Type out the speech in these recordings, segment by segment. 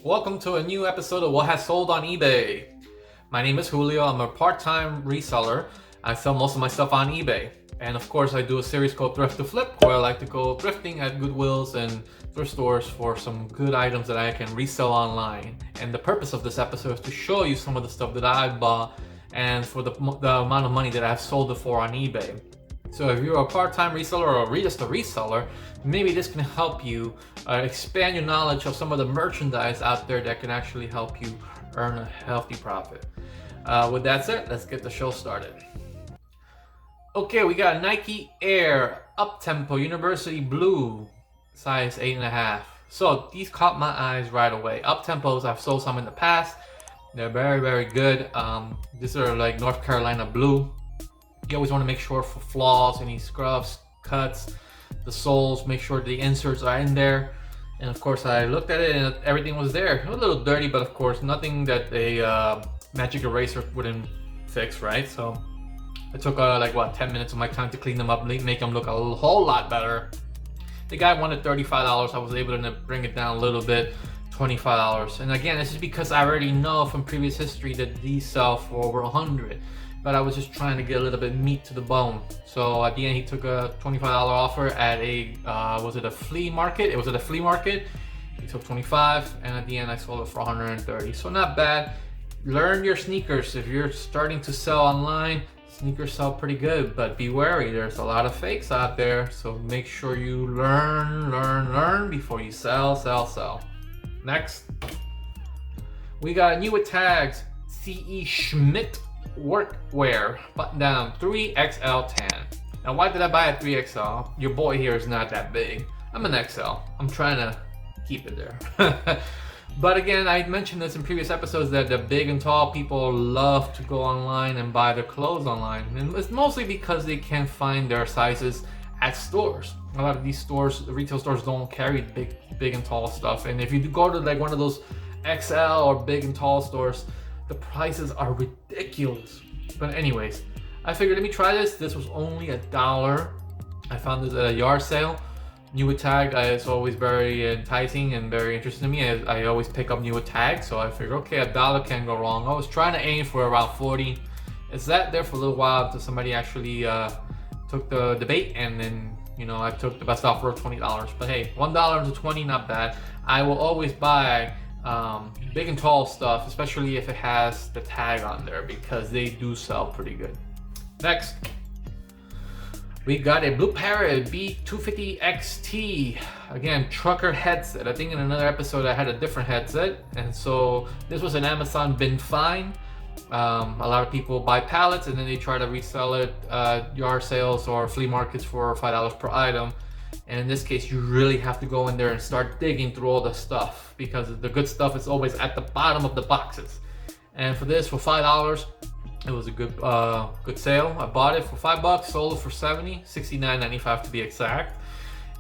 Welcome to a new episode of What Has Sold on eBay. My name is Julio. I'm a part-time reseller. I sell most of my stuff on eBay. And of course, I do a series called Thrift to Flip, where I like to go thrifting at Goodwills and thrift stores for some good items that I can resell online. And the purpose of this episode is to show you some of the stuff that I bought and for the amount of money that I've sold it for on eBay. So if you're a part-time reseller or just a reseller, maybe this can help you expand your knowledge of some of the merchandise out there that can actually help you earn a healthy profit. With that said, let's get the show started. Okay, we got Nike Air Up-Tempo University Blue, size 8.5. So these caught my eyes right away. Up-Tempos, I've sold some in the past. They're very, very good. These are like North Carolina blue. You always want to make sure for flaws, any scuffs, cuts, the soles, make sure the inserts are in there. And of course I looked at it and everything was there. A little dirty, but of course nothing that a magic eraser wouldn't fix, right? So it took 10 minutes of my time to clean them up, make them look a whole lot better. The guy wanted $35. I was able to bring it down a little bit, $25. And again, this is because I already know from previous history that these sell for over $100. But I was just trying to get a little bit meat to the bone. So at the end, he took a $25 offer at a, was it a flea market? It was at a flea market. He took 25, and at the end, I sold it for 130. So not bad. Learn your sneakers. If you're starting to sell online, sneakers sell pretty good, but be wary. There's a lot of fakes out there. So make sure you learn before you sell. Next, we got new with tags. C.E. Schmidt workwear button down 3XL tan. Now why did I buy a 3XL? Your boy here is not that big. I'm an XL. I'm trying to keep it there. But again, I mentioned this in previous episodes that the big and tall people love to go online and buy their clothes online. And it's mostly because they can't find their sizes at stores. A lot of these stores, the retail stores, don't carry big and tall stuff. And if you go to like one of those XL or big and tall stores, the prices are ridiculous. But anyways, I figured let me try this. This was only $1. I found this at a yard sale. New with tag is always very enticing and very interesting to me. I always pick up new with tag, so I figured okay, $1 can't go wrong. I was trying to aim for around 40. It sat there for a little while until somebody actually took the bait, and then I took the best offer of $20. But hey, $1 to 20, not bad. I will always buy big and tall stuff, especially if it has the tag on there, because they do sell pretty good. Next, we got a Blue Parrot B250 XT. Again, trucker headset. I think in another episode I had a different headset, and so this was an Amazon bin find. A lot of people buy pallets and then they try to resell it yard sales or flea markets for $5 per item. And in this case, you really have to go in there and start digging through all the stuff, because the good stuff is always at the bottom of the boxes. And for this, for $5, it was a good sale. I bought it for $5, sold it for $70, $69.95 to be exact.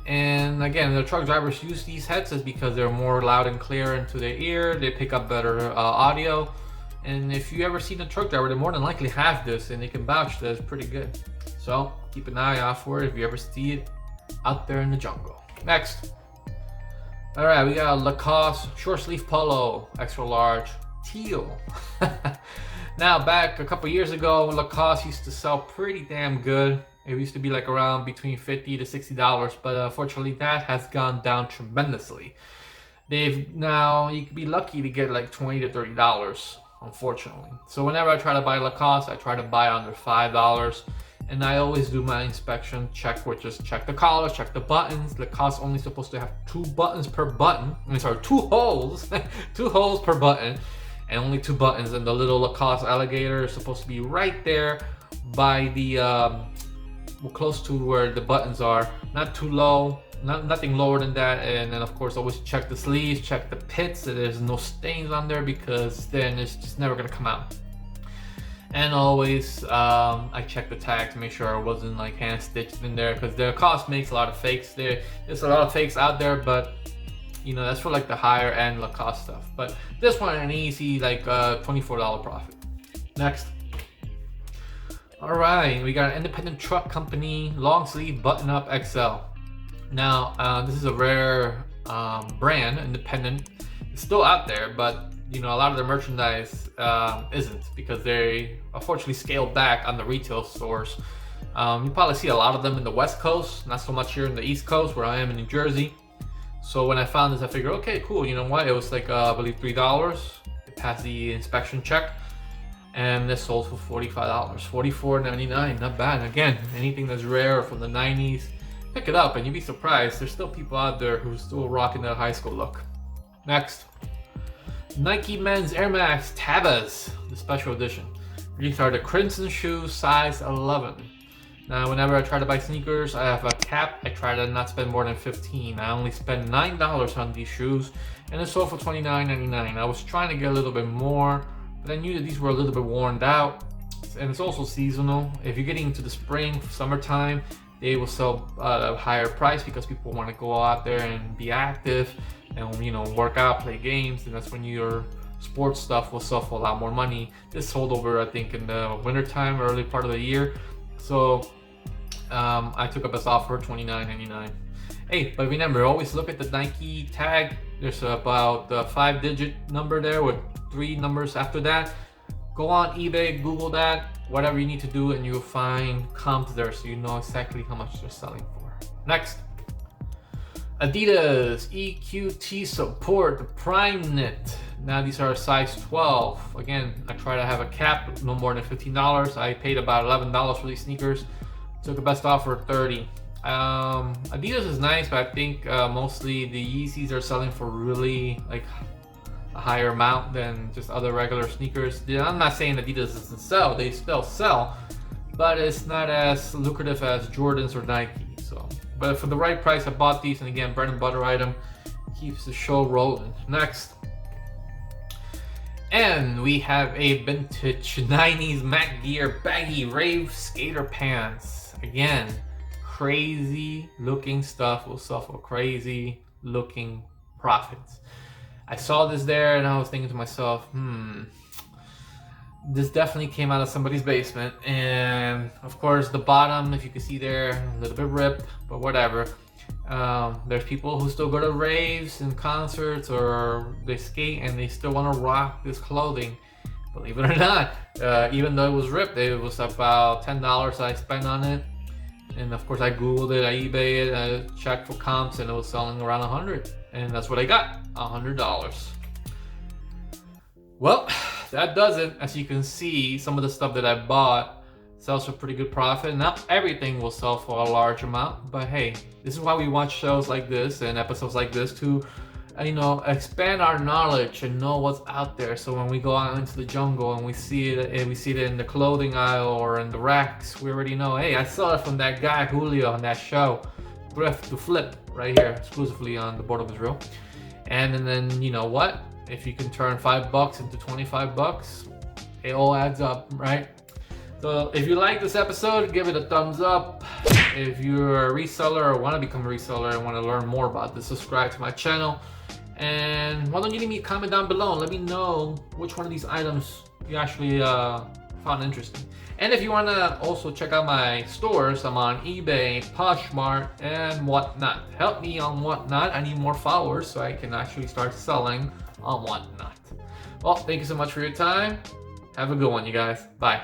And again, the truck drivers use these headsets because they're more loud and clear into their ear. They pick up better audio. And if you ever seen a truck driver, they more than likely have this, and they can vouch that it's pretty good. So keep an eye out for it if you ever see it out there in the jungle. Next, all right, we got a Lacoste short sleeve polo, extra large, teal. Now back a couple years ago, Lacoste used to sell pretty damn good. It used to be like around between $50 to $60, but unfortunately that has gone down tremendously. You could be lucky to get like $20 to $30, unfortunately. So whenever I try to buy Lacoste, I try to buy under $5. And I always do my inspection, check the collars, check the buttons. Lacoste only supposed to have 2 buttons per button. Two holes, 2 holes per button, and only 2 buttons. And the little Lacoste alligator is supposed to be right there by the, close to where the buttons are. Not too low, nothing lower than that. And then of course, always check the sleeves, check the pits, so there's no stains on there, because then it's just never gonna come out. And always I check the tag to make sure it wasn't like hand stitched in there, because the Lacoste makes a lot of fakes. There's a lot of fakes out there, but that's for like the higher end Lacoste stuff. But this one, an easy like $24 profit. Next, all right, we got an independent truck company long sleeve button up XL. Now this is a rare brand, independent. It's still out there, but you know, a lot of the merchandise isn't, because they unfortunately scaled back on the retail stores. You probably see a lot of them in the West Coast, not so much here in the East Coast where I am in New Jersey. So when I found this, I figured, okay, cool. You know what? It was like I believe $3. It passed the inspection check, and this sold for $45, $44.99. Not bad. Again, anything that's rare from the 90s, pick it up, and you'd be surprised. There's still people out there who are still rocking that high school look. Next, Nike Men's Air Max Tabas, the special edition. These are the Crimson shoes, size 11. Now, whenever I try to buy sneakers, I have a cap. I try to not spend more than $15. I only spend $9 on these shoes, and it sold for $29.99. I was trying to get a little bit more, but I knew that these were a little bit worn out, and it's also seasonal. If you're getting into the spring, summertime, they will sell at a higher price because people want to go out there and be active and, you know, work out, play games, and that's when your sports stuff will sell for a lot more money. This sold over, I think, in the wintertime, early part of the year. So I took up this offer, $29.99. Hey, but remember, always look at the Nike tag. There's about a 5-digit number there with 3 numbers after that. Go on eBay, Google that, whatever you need to do, and you'll find comps there so you know exactly how much they're selling for. Next, Adidas EQT Support, the Prime Knit. Now these are size 12. Again, I try to have a cap, no more than $15. I paid about $11 for these sneakers. Took the best offer, $30. Adidas is nice, but I think mostly the Yeezys are selling for really like a higher amount than just other regular sneakers. I'm not saying Adidas doesn't sell, they still sell, but it's not as lucrative as Jordans or Nike. So, but for the right price, I bought these, and again, bread and butter item, keeps the show rolling. Next, and we have a vintage 90s Mac Gear baggy rave skater pants. Again, crazy looking stuff will sell for crazy looking profits. I saw this there and I was thinking to myself, this definitely came out of somebody's basement. And of course the bottom, if you can see there, a little bit ripped, but whatever. There's people who still go to raves and concerts, or they skate and they still want to rock this clothing. Believe it or not, even though it was ripped, it was about $10 I spent on it. And of course I Googled it, I eBay it, I checked for comps, and it was selling around $100. And that's what I got, $100. Well, that does it. As you can see, some of the stuff that I bought sells for pretty good profit. Not everything will sell for a large amount, but hey, this is why we watch shows like this and episodes like this to, you know, expand our knowledge and know what's out there. So when we go out into the jungle and we see it in the clothing aisle or in the racks, we already know, hey, I saw it from that guy Julio on that show, Thrift to Flip, right here, exclusively on the Boredom Israel. And then you know what? If you can turn $5 into $25, it all adds up, right? So if you like this episode, give it a thumbs up. If you're a reseller or want to become a reseller and want to learn more about this, subscribe to my channel. And why don't you leave me a comment down below and let me know which one of these items you actually found interesting. And if you want to also check out my stores, I'm on eBay, Poshmark, and Whatnot. Help me on Whatnot. I need more followers so I can actually start selling on Whatnot. Well, thank you so much for your time. Have a good one, you guys. Bye.